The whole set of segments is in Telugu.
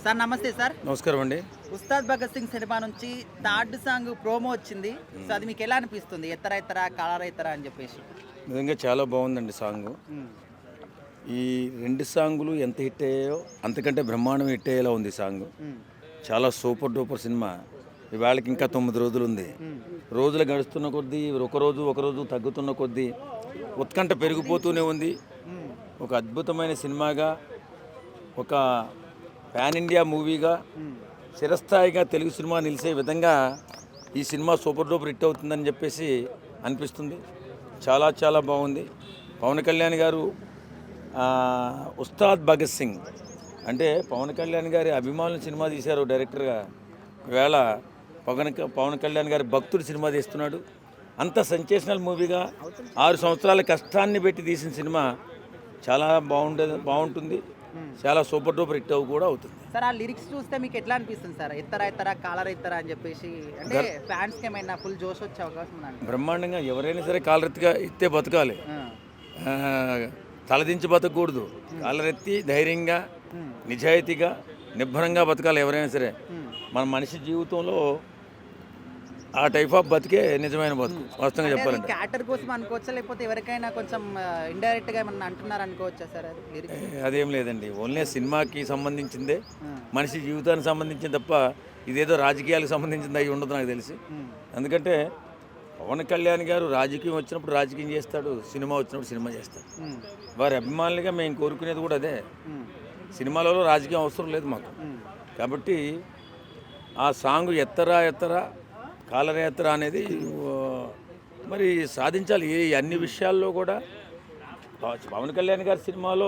సార్ నమస్తే సార్. నమస్కారం అండి. ఉస్తాద్ భగత్ సింగ్ సినిమా నుంచి థర్డ్ సాంగ్ ప్రోమో వచ్చింది. సో అది మీకు ఎలా అనిపిస్తుంది? ఎత్తర ఎత్తర కాలర ఎత్తర అని చెప్పేసి. నిజంగా చాలా బాగుందండి సాంగ్. ఈ రెండు సాంగులు ఎంత హిట్ అయ్యాయో అంతకంటే బ్రహ్మాండం హిట్ అయ్యేలా ఉంది సాంగ్. చాలా సూపర్ డూపర్ సినిమా. ఇవాళకి ఇంకా 9 రోజులు ఉంది. రోజులు గడుస్తున్న కొద్దీ ఒకరోజు తగ్గుతున్న కొద్దీ ఉత్కంఠ పెరిగిపోతూనే ఉంది. ఒక అద్భుతమైన సినిమాగా, ఒక పాన్ ఇండియా మూవీగా, చిరస్థాయిగా తెలుగు సినిమా నిలిచే విధంగా ఈ సినిమా సూపర్ డూపర్ హిట్ అవుతుందని చెప్పేసి అనిపిస్తుంది. చాలా చాలా బాగుంది. పవన్ కళ్యాణ్ గారు ఉస్తాద్ భగత్ సింగ్ అంటే పవన్ కళ్యాణ్ గారి అభిమానులు సినిమా తీశారు డైరెక్టర్గా. ఈవేళ పవన్ కళ్యాణ్ గారి భక్తుడు సినిమా తీస్తున్నాడు. అంత సెన్సేషనల్ మూవీగా 6 సంవత్సరాల కష్టాన్ని పెట్టి తీసిన సినిమా చాలా బాగుంటుంది. చాలా సూపర్ డూపర్ హిట్ కూడా అవుతుంది. సార్ ఆ లిరిక్స్ చూస్తే మీకు ఎట్లా అనిపిస్తుంది సార్? ఎత్తర ఎత్తర కాలర్ ఎత్తర అని చెప్పేసి, అంటే ఫ్యాన్స్కి ఏమైనా ఫుల్ జోష్ వచ్చే అవకాశం ఉందండి? బ్రహ్మాండంగా. ఎవరైనా సరే కాలరెత్తిగా ఎత్తే బతకాలి, తలదించి బతకూడదు. కాలరెత్తి ధైర్యంగా, నిజాయితీగా, నిబ్బరంగా బతకాలి ఎవరైనా సరే. మన మనిషి జీవితంలో ఆ టైప్ ఆఫ్ బతికే నిజమైన బతుకు. వాస్తవంగా చెప్పాలంటే క్యారెక్టర్ కోసం అనుకోవచ్చా, లేకపోతే ఎవరికైనా కొంచెం ఇండైరెక్ట్గా ఏమన్నా అంటున్నారు అనుకోవచ్చా సార్? అదేం లేదండి. ఓన్లీ సినిమాకి సంబంధించిందే, మనిషి జీవితానికి సంబంధించింది తప్ప ఇదేదో రాజకీయాలకు సంబంధించింది అయి ఉండదు నాకు తెలిసి. ఎందుకంటే పవన్ కళ్యాణ్ గారు రాజకీయం వచ్చినప్పుడు రాజకీయం చేస్తాడు, సినిమా వచ్చినప్పుడు సినిమా చేస్తాడు. వారి అభిమానులుగా మేము కోరుకునేది కూడా అదే. సినిమాలలో రాజకీయం అవసరం లేదు మాకు. కాబట్టి ఆ సాంగ్ ఎత్తర కాలరేత్తర అనేది మరి సాధించాలి. అన్ని విషయాల్లో కూడా పవన్ కళ్యాణ్ గారి సినిమాలో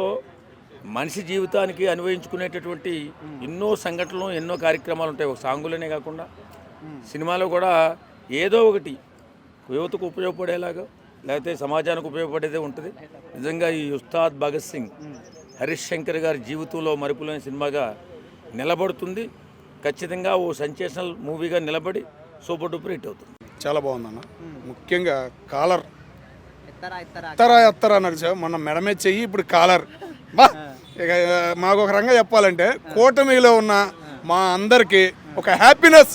మనిషి జీవితానికి అన్వయించుకునేటటువంటి ఎన్నో సంఘటనలు, ఎన్నో కార్యక్రమాలు ఉంటాయి. ఒక సాంగులనే కాకుండా సినిమాలో కూడా ఏదో ఒకటి యువతకు ఉపయోగపడేలాగా, లేకపోతే సమాజానికి ఉపయోగపడేదే ఉంటుంది. నిజంగా ఈ ఉస్తాద్ భగత్ సింగ్ హరీష్ శంకర్ గారి జీవితంలో మరుపులేని సినిమాగా నిలబడుతుంది. ఖచ్చితంగా ఓ సెన్సేషనల్ మూవీగా నిలబడి సూపర్ డూపర్ హిట్ అవుతుంది. చాలా బాగుందన్న. ముఖ్యంగా కాలర్ ఎత్తర అన్నాడు సార్. మన మెడమే చెయ్యి, ఇప్పుడు కాలర్. ఇక మాకు ఒక రంగా చెప్పాలంటే కూటమిలో ఉన్న మా అందరికీ ఒక హ్యాపీనెస్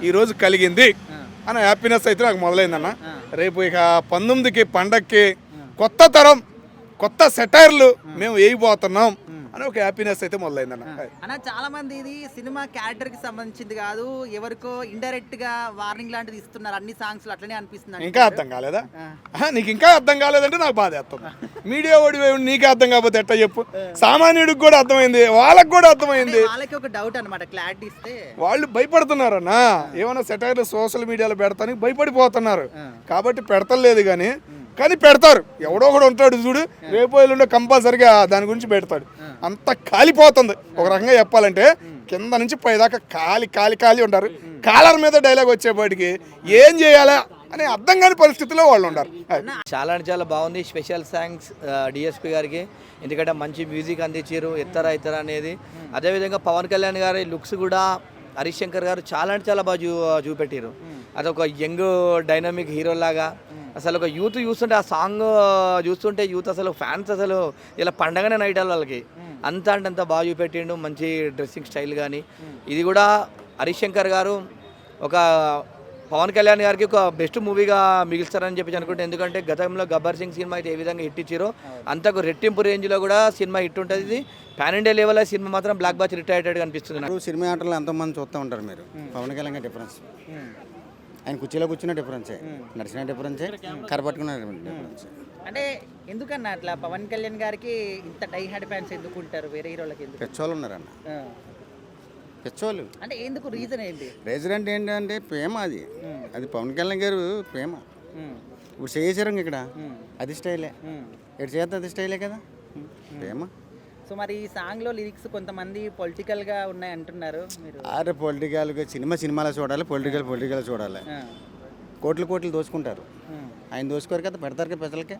ఈరోజు కలిగింది అన్న హ్యాపీనెస్ అయితే నాకు మొదలైందన్న. రేపు ఇక 19కి పండక్కి కొత్త తరం, కొత్త సెటైర్లు మేము వేయబోతున్నాం అని ఒక హ్యాపీనెస్ అయితే మొదలైందన్న. చాలా మంది ఇది సినిమా క్యారెక్టర్ కి సంబంధించింది కాదు, ఎవరికో ఇండైరెక్ట్ గా వార్నింగ్ లాంటిది ఇస్తున్నారు అన్ని సాంగ్స్ అట్లనే అనిపిస్తుంది. ఇంకా అర్థం కాలేదా? నీకు ఇంకా అర్థం కాలేదంటే నాకు బాధ వేస్తుంది. మీడియా ఓడి నీకే అర్థం కాకపోతే ఎట్లా చెప్పు? సామాన్యుడికి కూడా అర్థమైంది, వాళ్ళకి కూడా అర్థమైంది. వాళ్ళకి ఒక డౌట్ అనమాట, క్లారిటీ ఇస్తే వాళ్ళు భయపడుతున్నారన్నా. ఏమైనా సెటైర్లు సోషల్ మీడియాలో పెడతానికి భయపడిపోతున్నారు. కాబట్టి పెడతలేదు కానీ పెడతారు. ఎవడో ఒకడు ఉంటాడు చూడు, రేపు ఎల్లుండో కంపల్సరిగా దాని గురించి పెడతాడు. అంత కాలిపోతుంది. ఒక రకంగా చెప్పాలంటే కింద నుంచి పైదాకా కాలి ఉంటారు. కాలర్ మీద డైలాగ్ వచ్చేపాటికి ఏం చేయాలా అని అర్థం కాని పరిస్థితిలో వాళ్ళు ఉంటారు. చాలా బాగుంది. స్పెషల్ థ్యాంక్స్ డిఎస్పి గారికి, ఎందుకంటే మంచి మ్యూజిక్ అందించారు. ఎత్తర అనేది. అదేవిధంగా పవన్ కళ్యాణ్ గారి లుక్స్ కూడా హరీష్ శంకర్ గారు చాలా బాగా చూపెట్టారు. అదొక యంగ్ డైనమిక్ హీరో లాగా. అసలు ఒక యూత్ చూస్తుంటే, ఆ సాంగ్ చూస్తుంటే యూత్ అసలు ఫ్యాన్స్ అసలు ఇలా పండగనే నైట్ వాళ్ళకి అంత బాగా చూపెట్టిండు. మంచి డ్రెస్సింగ్ స్టైల్ కానీ ఇది కూడా హరీష్ శంకర్ గారు ఒక పవన్ కళ్యాణ్ గారికి ఒక బెస్ట్ మూవీగా మిగిల్స్తారని చెప్పి అనుకుంటే. ఎందుకంటే గతంలో గబ్బర్ సింగ్ సినిమా అయితే ఏ విధంగా హిట్ ఇచ్చారో అంతకు రెట్టింపు రేంజ్లో కూడా సినిమా హిట్ ఉంటుంది. ఇది పాన్ ఇండియా లెవెల్ సినిమా మాత్రం బ్లాక్ బాస్ హిట్ అయ్యేటట్టు అనిపిస్తుంది నాకు. సినిమా ఆటలు ఎంతోమంది చూస్తూ ఉంటారు మీరు. పవన్ కళ్యాణ్ డిఫరెన్స్, ఆయన కుర్చీలో కూర్చున్న డిఫరెన్సే, నడిచిన డిఫరెన్సే, కరపట్టుకున్న డిఫరెన్సే. అంటే ఎందుకన్నా అట్లా పవన్ కళ్యాణ్ గారికి ఇంత డై హార్డ్ ఫ్యాన్స్ ఎందుకు ఉంటారు? వేరే హీరోలకి ఎందుకు? పెచ్చోళ్ళు ఉన్నారన్న, పెచ్చోళ్ళు. అంటే ఎందుకు? రీజన్ ఏంటి? రీజన్ అంటే ఏంటంటే ప్రేమ. అది పవన్ కళ్యాణ్ గారు ప్రేమ. ఇప్పుడు చేసారు ఇక్కడ, అది స్టైలే. ఎటు చేస్తే అది స్టైలే కదా, ప్రేమ. సో మరి ఈ సాంగ్లో లిరిక్స్ కొంతమంది పొలిటికల్గా ఉన్నాయి అంటున్నారు మీరు. అరే పొలిటికల్గా సినిమాలో చూడాలి, పొలిటికల్ చూడాలి. కోట్లు దోచుకుంటారు. ఆయన దోచుకోరు కదా, పెడతారు కదా ప్రజలకే.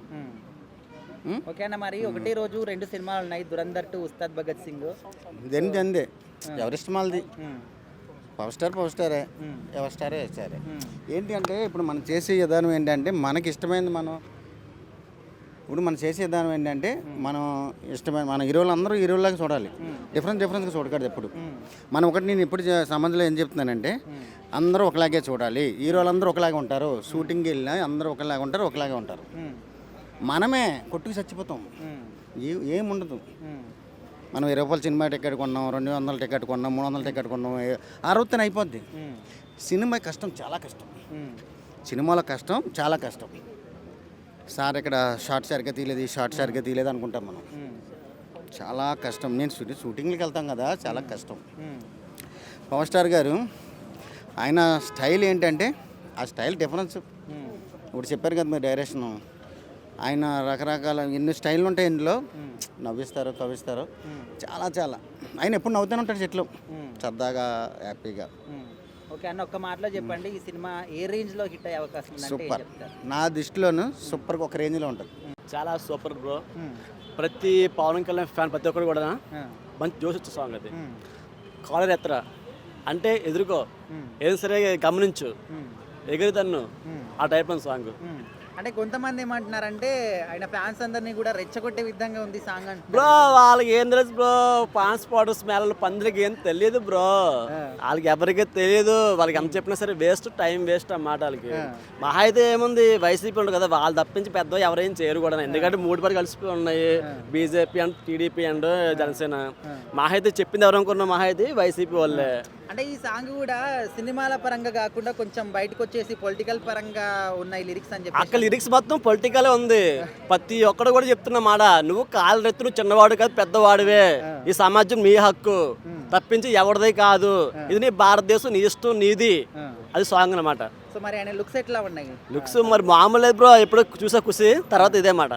ఓకేనా? మరి ఒకటే రోజు 2 సినిమాలు ఉన్నాయి, దురంధర్ 2, ఉస్తాద్ భగత్ సింగ్. అందే ఎవరిష్టం వాళ్ళది. పవర్ స్టారే, ఎవరి స్టారే వేస్తారే. ఏంటి అంటే ఇప్పుడు మనం చేసే విధానం ఏంటంటే మనకి ఇష్టమైనది మనం ఇప్పుడు మనం చేసే విధానం ఏంటంటే మనం ఇష్టమైన మన హీరోలు అందరూ హీరోలాగా చూడాలి. డిఫరెన్స్గా చూడకూడదు ఎప్పుడు. మనం ఒకటి నేను ఎప్పుడు సంబంధంలో ఏం చెప్తున్నానంటే అందరూ ఒకలాగే చూడాలి. హీరోలు అందరూ ఒకలాగే ఉంటారు. షూటింగ్కి వెళ్ళినా అందరూ ఒకలాగే ఉంటారు, ఒకలాగే ఉంటారు. మనమే కొట్టుకు చచ్చిపోతాం. ఏముండదు. మనం 20 రూపాయల సినిమా టికెట్ కొన్నాం, 200 టికెట్ కొన్నాం, 300 టికెట్ కొన్నాం, ఆ రోజున అయిపోద్ది. సినిమా కష్టం, చాలా కష్టం. సినిమాలో కష్టం, చాలా కష్టం. సార్ ఇక్కడ షార్ట్ సరిగ్గా తీయలేదు అనుకుంటాం మనం. చాలా కష్టం. నేను షూటింగ్కి వెళ్తాం కదా, చాలా కష్టం. పవర్ స్టార్ గారు ఆయన స్టైల్ ఏంటంటే ఆ స్టైల్ డిఫరెన్స్. ఇప్పుడు చెప్పారు కదా మీరు డైరెక్షన్, ఆయన రకరకాల ఎన్ని స్టైళ్ళు ఉంటాయి ఇందులో. నవ్విస్తారు, కవిస్తారు, చాలా చాలా. ఆయన ఎప్పుడు నవ్వుతూనే ఉంటాడు చెట్లు, సరదాగా హ్యాపీగా. ఓకే అన్న, ఒక్క మాటలో చెప్పండి, ఈ సినిమా ఏ రేంజ్లో హిట్ అయ్యే అవకాశం ఉందంటే ఏం సూపర్. చెప్తారు? నా దృష్టిలోను సూపర్గా ఒక రేంజ్లో ఉంటుంది. చాలా సూపర్ బ్రో. ప్రతి పవన్ కళ్యాణ్ ఫ్యాన్ ప్రతి ఒక్కరు కూడా మంచి జోష్ వచ్చే సాంగ్ అది. కాలర్ ఎత్తరా అంటే ఎదుర్కో, ఏం సరే గమనించు, ఎగురుతన్ను, ఆ టైప్ ఆఫ్ సాంగ్. అంటే కొంతమంది ఏమంటున్నారంటే ఆయన ఫ్యాన్స్ అందరినీ కూడా రెచ్చగొట్టే విధంగా ఉంది సాంగ్ అంటే. బ్రో వాళ్ళకి ఏం తెలుసు బ్రో, పాన్స్ పౌడర్ స్మెల్ పందిరికి ఏం తెలియదు బ్రో. వాళ్ళకి ఎవరికీ తెలియదు. వాళ్ళకి ఎంత చెప్పినా సరే వేస్ట్, టైం వేస్ట్ అన్నమాట వాళ్ళకి. మహా అయితే ఏముంది, వైసీపీ ఉండదు కదా, వాళ్ళు తప్పించి పెద్ద ఎవరేం చేయరు కూడా. ఎందుకంటే 3 పార్టీ కలిసిపోయి ఉన్నాయి, BJP and TDP and Janasena. మహా అయితే చెప్పింది ఎవరు అనుకున్నా, మహా అయితే వైసీపీ వాళ్ళే. అంటే ఈ సాంగ్ కూడా సినిమాల పరంగా కాకుండా కొంచెం బయటకు వచ్చేసి పొలిటికల్ పరంగా ఉన్నాయి లిరిక్స్ అని చెప్పి. అక్కడ లిరిక్స్ మొత్తం పొలిటికలే ఉంది. ప్రతి ఒక్కడు కూడా చెప్తున్నా మాట, నువ్వు కాలు రెత్తు, నువ్వు చిన్నవాడు కాదు పెద్దవాడివే, ఈ సమాజం నీ హక్కు తప్పించి ఎవరిది కాదు, ఇది నీ భారతదేశం, నీ ఇష్టం నీది. అది సాంగ్ అన్నమాట. సో మరి ఆయన లుక్స్ ఎట్లా ఉన్నాయి? లుక్స్ మరి మామూలు బ్రో, ఎప్పుడు చూసా ఖుషి, తర్వాత ఇదే మాట,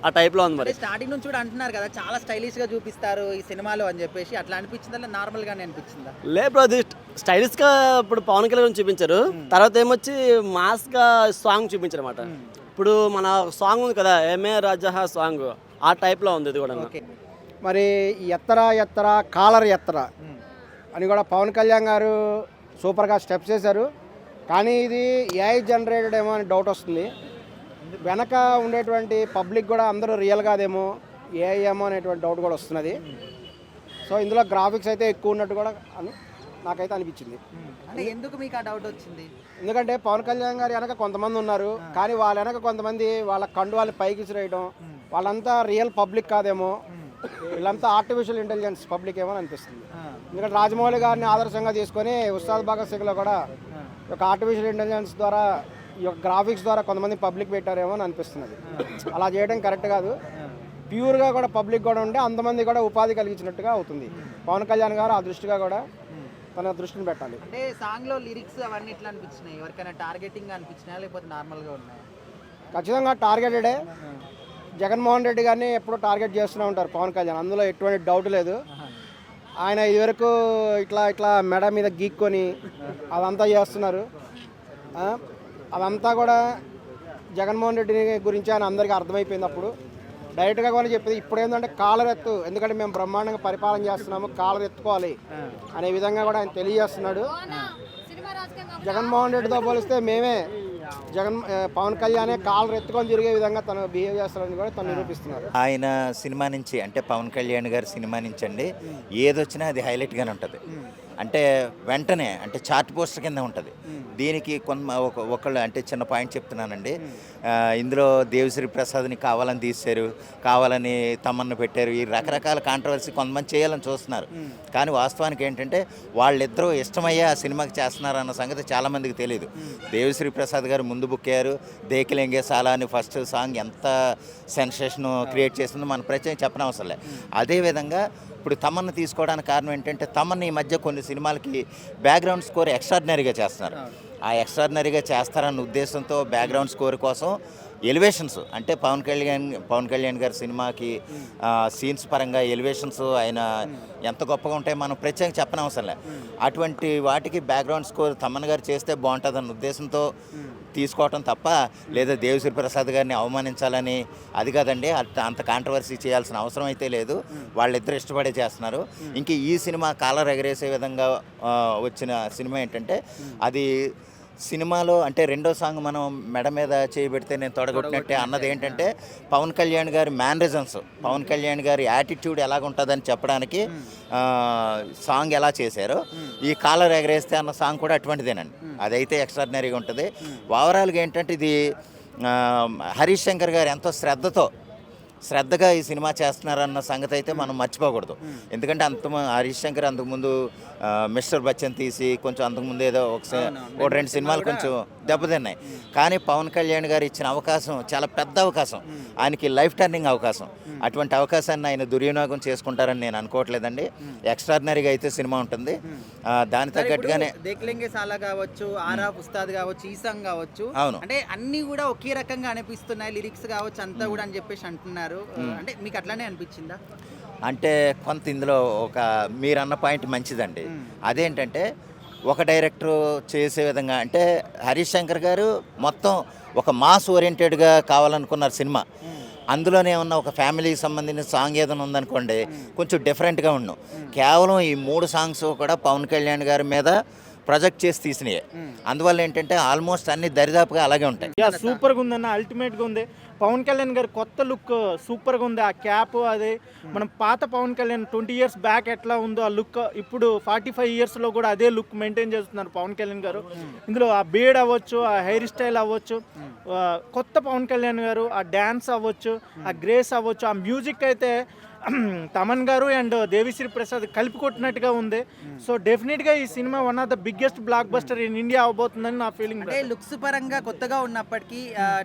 ఆ టైప్ లో ఉంది. మరి స్టార్టింగ్ నుంచి కూడా అంటున్నారు కదా చాలా స్టైలిష్ గా చూపిస్తారు ఈ సినిమాలో అని చెప్పేసి, అట్లా అనిపించిందా నార్మల్ గానే అనిపించిందా? లే బ్రో, అది స్టైలిష్ గా ఇప్పుడు పవన్ కళ్యాణ్ చూపించారు, తర్వాత ఏమొచ్చి మాస్ గా సాంగ్ చూపించారు అన్నమాట. ఇప్పుడు మన సాంగ్ ఉంది కదా ఏమే రాజా సాంగ్, ఆ టైప్ లో ఉంది ఇది కూడా. మరి ఎత్తర కాలర్ ఎత్తర అని కూడా పవన్ కళ్యాణ్ గారు సూపర్గా స్టెప్స్ చేశారు. కానీ ఇది ఏఐ జనరేటెడ్ ఏమో అని డౌట్ వస్తుంది. వెనక ఉండేటువంటి పబ్లిక్ కూడా అందరూ రియల్ కాదేమో, ఏఐ ఏమో అనేటువంటి డౌట్ కూడా వస్తున్నది. సో ఇందులో గ్రాఫిక్స్ అయితే ఎక్కువ ఉన్నట్టు కూడా అని నాకైతే అనిపించింది. అంటే ఎందుకు మీకు ఆ డౌట్ వచ్చింది? ఎందుకంటే పవన్ కళ్యాణ్ గారి వెనక కొంతమంది ఉన్నారు, కానీ వాళ్ళ వెనక కొంతమంది వాళ్ళ కండువాళ్ళని పైకి విసిరేయడం, వాళ్ళంతా రియల్ పబ్లిక్ కాదేమో, వీళ్ళంతా ఆర్టిఫిషియల్ ఇంటెలిజెన్స్ పబ్లిక్ ఏమో అని అనిపిస్తుంది. ఎందుకంటే రాజమౌళి గారిని ఆదర్శంగా తీసుకొని ఉస్తాద్ భగత్ సింగ్లో కూడా ఒక ఆర్టిఫిషియల్ ఇంటెలిజెన్స్ ద్వారా, ఈ యొక్క గ్రాఫిక్స్ ద్వారా కొంతమంది పబ్లిక్ పెట్టారేమో అని అనిపిస్తున్నది. అలా చేయడం కరెక్ట్ కాదు. ప్యూర్గా కూడా పబ్లిక్ కూడా ఉంటే అంతమంది కూడా ఉపాధి కలిగించినట్టుగా అవుతుంది. పవన్ కళ్యాణ్ గారు ఆ దృష్టిగా కూడా తన దృష్టిని పెట్టాలి. అంటే సాంగ్ లో లిరిక్స్ అవన్నీ ఎట్లా అనిపించినాయి? ఎవరికైనా టార్గెటింగ్ అనిపించినాయా లేకపోతే నార్మల్గా ఉన్నాయా? ఖచ్చితంగా టార్గెటెడే. జగన్మోహన్ రెడ్డి గారిని ఎప్పుడూ టార్గెట్ చేస్తూనే ఉంటారు పవన్ కళ్యాణ్, అందులో ఎటువంటి డౌట్ లేదు. ఆయన ఇదివరకు ఇట్లా మెడ మీద గీక్కొని అదంతా చేస్తున్నారు. అదంతా కూడా జగన్మోహన్ రెడ్డి గురించి ఆయన అందరికీ అర్థమైపోయింది. అప్పుడు డైరెక్ట్గా కూడా చెప్పేది ఇప్పుడు ఏంటంటే కాలర్ ఎత్తు, ఎందుకంటే మేము బ్రహ్మాండంగా పరిపాలన చేస్తున్నాము, కాలర్ ఎత్తుకోవాలి అనే విధంగా కూడా ఆయన తెలియజేస్తున్నాడు. జగన్మోహన్ రెడ్డితో పోలిస్తే మేమే పవన్ కళ్యాణ్ కాలర్ ఎత్తుకొని తిరిగే విధంగా తను బిహేవ్ చేస్తారని కూడా తను నిరూపిస్తున్నారు. ఆయన సినిమా నుంచి అంటే పవన్ కళ్యాణ్ గారి సినిమా నుంచి అండి ఏదొచ్చినా అది హైలైట్గానే ఉంటుంది. అంటే వెంటనే అంటే చార్ట్ పోస్టర్ కింద ఉంటుంది. దీనికి ఒకళ్ళు అంటే చిన్న పాయింట్ చెప్తున్నానండి. ఇందులో దేవిశ్రీ ప్రసాద్ని కావాలని తీశారు, కావాలని తమన్ను పెట్టారు, ఈ రకరకాల కాంట్రవర్సీ కొంతమంది చేయాలని చూస్తున్నారు. కానీ వాస్తవానికి ఏంటంటే వాళ్ళిద్దరూ ఇష్టమయ్యే ఆ సినిమాకి చేస్తున్నారు అన్న సంగతి చాలామందికి తెలియదు. దేవిశ్రీ ప్రసాద్ గారు ముందు బుక్ అయ్యారు. దేకిలెంగే సాలా అని ఫస్ట్ సాంగ్ ఎంత సెన్సేషన్ క్రియేట్ చేసిందో మన ప్రత్యేకంగా చెప్పనవసరం లేదు. అదేవిధంగా ఇప్పుడు తమన్ను తీసుకోవడానికి కారణం ఏంటంటే తమన్ ఈ మధ్య కొన్ని సినిమాలకి బ్యాక్గ్రౌండ్ స్కోర్ ఎక్స్ట్రాడినరీగా చేస్తున్నారు. ఆ ఎక్స్ట్రాడినరీగా చేస్తారన్న ఉద్దేశంతో బ్యాక్గ్రౌండ్ స్కోర్ కోసం ఎలివేషన్స్ అంటే పవన్ కళ్యాణ్ గారి సినిమాకి సీన్స్ పరంగా ఎలివేషన్స్ ఆయన ఎంత గొప్పగా ఉంటాయో మనం ప్రత్యేకంగా చెప్పనవసరం లేదు. అటువంటి వాటికి బ్యాక్గ్రౌండ్ స్కోర్ తమన్ గారు చేస్తే బాగుంటుందన్న ఉద్దేశంతో తీసుకోవటం తప్ప లేదా దేవిశ్రీ ప్రసాద్ గారిని అవమానించాలని అది కాదండి. అంత కాంట్రవర్సీ చేయాల్సిన అవసరం అయితే లేదు. వాళ్ళిద్దరు ఇష్టపడే చేస్తున్నారు. ఇంక ఈ సినిమా కాలర్ ఎగరేసే విధంగా వచ్చిన సినిమా ఏంటంటే అది సినిమాలో అంటే రెండో సాంగ్ మనం మెడ మీద చేయబెడితే నేను తొడగొట్టినట్టే అన్నది ఏంటంటే పవన్ కళ్యాణ్ గారి మేనరిజమ్స్, పవన్ కళ్యాణ్ గారి యాటిట్యూడ్ ఎలాగుంటుందని చెప్పడానికి సాంగ్ ఎలా చేశారో ఈ కాలర్ ఎగరేస్తే అన్న సాంగ్ కూడా అటువంటిదేనండి. అదైతే ఎక్స్ట్రాడినరీగా ఉంటుంది. ఓవరాల్గా ఏంటంటే ఇది హరీష్ శంకర్ గారు ఎంతో శ్రద్ధగా ఈ సినిమా చేస్తున్నారన్న సంగతి అయితే మనం మర్చిపోకూడదు. ఎందుకంటే హరీష్ శంకర్ అంతకుముందు మిస్టర్ బచ్చన్ తీసి కొంచెం అంతకుముందు ఏదో ఒక 2 సినిమాలు కొంచెం దెబ్బతిన్నాయి. కానీ పవన్ కళ్యాణ్ గారు ఇచ్చిన అవకాశం చాలా పెద్ద అవకాశం, ఆయనకి లైఫ్ టర్నింగ్ అవకాశం. అటువంటి అవకాశాన్ని ఆయన దుర్వినియోగం చేసుకుంటారని నేను అనుకోవట్లేదండి. ఎక్స్ట్రాడినరీగా అయితే సినిమా ఉంటుంది. దాని తగ్గట్టుగానే దేఖ్లెంగే సాలా కావచ్చు, ఆరా ఉస్తాద్ కావచ్చు, ఈ సాంగ్ కావచ్చు, అవును. అంటే అన్ని కూడా ఒకే రకంగా అనిపిస్తున్నాయి, లిరిక్స్ కావచ్చు అంతా కూడా అని చెప్పేసి అంటున్నారు. అంటే మీకు అట్లానే అనిపించిందా? అంటే కొంత ఇందులో ఒక మీరన్న పాయింట్ మంచిదండి. అదేంటంటే ఒక డైరెక్టర్ చేసే విధంగా అంటే హరీష్ శంకర్ గారు మొత్తం ఒక మాస్ ఓరియంటెడ్గా కావాలనుకున్నారు సినిమా. అందులోనే ఉన్న ఒక ఫ్యామిలీకి సంబంధించిన సాంగ్ ఏదైనా ఉందనుకోండి కొంచెం డిఫరెంట్గా ఉన్నాం. కేవలం ఈ 3 సాంగ్స్ కూడా పవన్ కళ్యాణ్ గారి మీద ప్రొజెక్ట్ చేసి తీసినాయి. అందువల్ల ఏంటంటే ఆల్మోస్ట్ అన్ని దరిదాపుగా అలాగే ఉంటాయి. సూపర్గా ఉందన్న, అల్టిమేట్గా ఉంది. పవన్ కళ్యాణ్ గారి కొత్త లుక్ సూపర్గా ఉంది. ఆ క్యాప్ అది మనం పాత పవన్ కళ్యాణ్ 20 ఇయర్స్ బ్యాక్ ఎట్లా ఉందో ఆ లుక్ ఇప్పుడు 45 ఇయర్స్లో కూడా అదే లుక్ మెయింటైన్ చేస్తున్నారు పవన్ కళ్యాణ్ గారు. ఇందులో ఆ బీడ్ అవ్వచ్చు, ఆ హెయిర్ స్టైల్ అవ్వచ్చు, కొత్త పవన్ కళ్యాణ్ గారు, ఆ డ్యాన్స్ అవ్వచ్చు, ఆ గ్రేస్ అవ్వచ్చు, ఆ మ్యూజిక్ అయితే తమన్ గారు అండ్ దేవిశ్రీ ప్రసాద్ కలిపి కొట్టినట్టుగా ఉంది. సో డెఫినెట్గా ఈ cinema one of the biggest blockbuster in India అవబోతుందని నా ఫీలింగ్. అంటే లుక్స్ పరంగా కొత్తగా ఉన్నప్పటికీ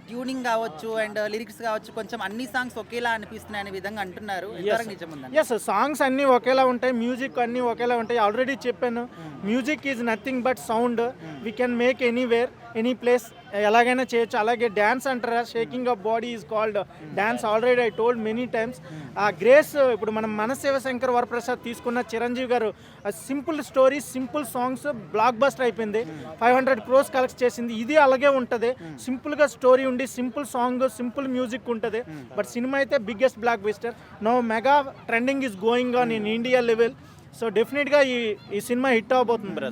ట్యూనింగ్ కావచ్చు అండ్ లిరిక్స్ కావచ్చు కొంచెం అన్ని సాంగ్స్ ఒకేలా అనిపిస్తున్నాయి అనే విధంగా అంటున్నారు. ఎస్, సాంగ్స్ అన్నీ ఒకేలా ఉంటాయి, మ్యూజిక్ అన్నీ ఒకేలా ఉంటాయి. ఆల్రెడీ చెప్పాను, music is nothing but sound. We can make anywhere, any place, ఎలాగైనా చేయొచ్చు. అలాగే డ్యాన్స్ అంటారా, shaking of body is called dance. Already I told many times. ఆ గ్రేస్ ఇప్పుడు మనం మనశివ శంకర్ వరప్రసాద్ తీసుకున్న చిరంజీవి గారు simple story, simple songs block buster అయిపోయింది. 500 crores కలెక్ట్ చేసింది. ఇది అలాగే ఉంటుంది, సింపుల్గా స్టోరీ ఉండి సింపుల్ సాంగ్, సింపుల్ మ్యూజిక్ ఉంటుంది. బట్ సినిమా అయితే biggest blockbuster. No mega trending is going on in India level. So డెఫినెట్గా ఈ సినిమా హిట్ అవబోతుంది బ్రదర్.